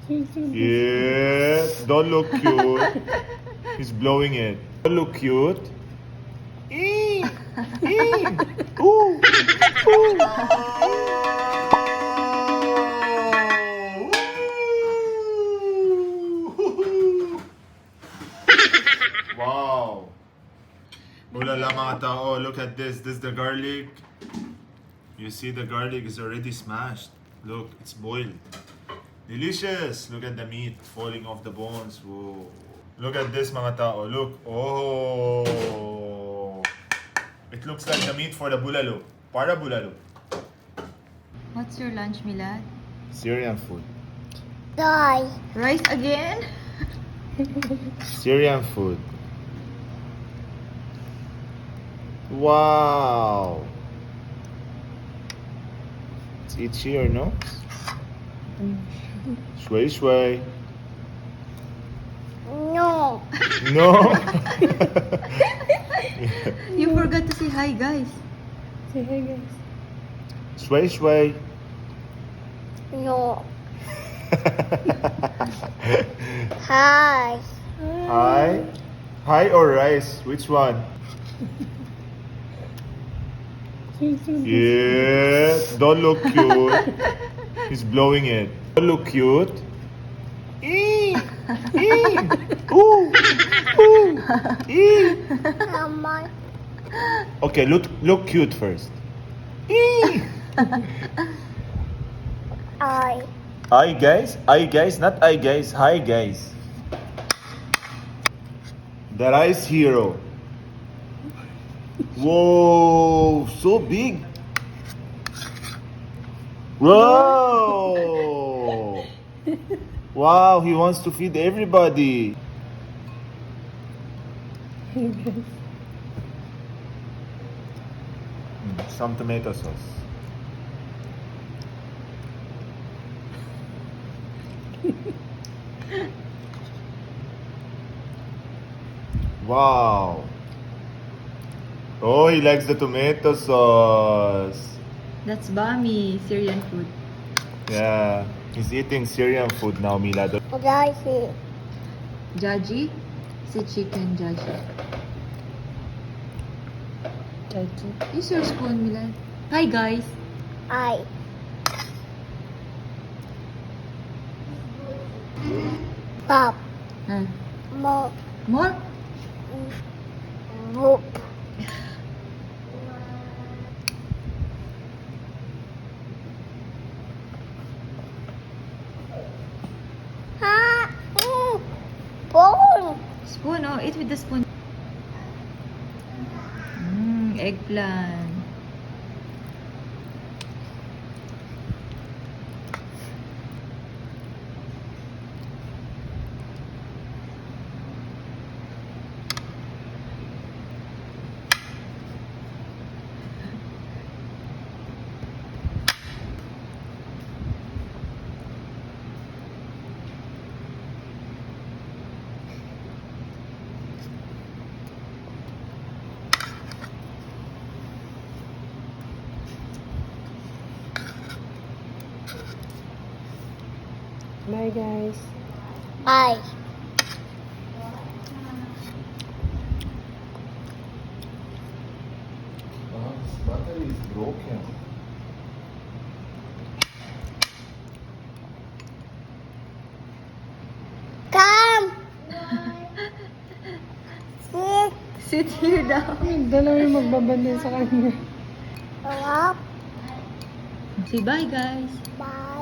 Yeah, don't look cute. He's blowing it. Don't look cute. Eee! Eee! Ooh! Ooh! Wow! Ulala mga tao, look at this. This is the garlic. You see the garlic is already smashed. Look, it's boiled. Delicious! Look at the meat falling off the bones. Whoa. Look at this mga tao. Look. Oh! It looks like the meat for the bulalo. Para bulalo. What's your lunch, Milad? Syrian food. Die. Rice again? Syrian food. Wow! It's itchy or no? Shui shui. No. No! You forgot to say hi, guys. Say hi, guys. Shui shui. No. Hi. Hi? Hi or rice? Which one? Yeah, don't look cute. He's blowing it. Don't look cute. Eee! Eee! Ooh! Ooh! Eee! Mama. Okay, look cute first. Eee! I. Hi guys, not I guys, hi guys. The rice hero. Whoa, so big. Whoa. Wow, he wants to feed everybody. Some tomato sauce. Wow. Oh, he likes the tomato sauce. That's Bami, Syrian food. Yeah, he's eating Syrian food now, Milad. Rice. Jaji? Say chicken, Jaji. Use your spoon, Milad. Hi, guys. I. Pop. Huh? Mo. More? Boop. Ha. Bone. Spoon, oh. Eat with the spoon. Eggplant. Bye, guys. I. This battery is broken. Come. Sit. Sit here daw. Dalawa yung magbabandin sa kanya. Up. Say bye, guys. Bye.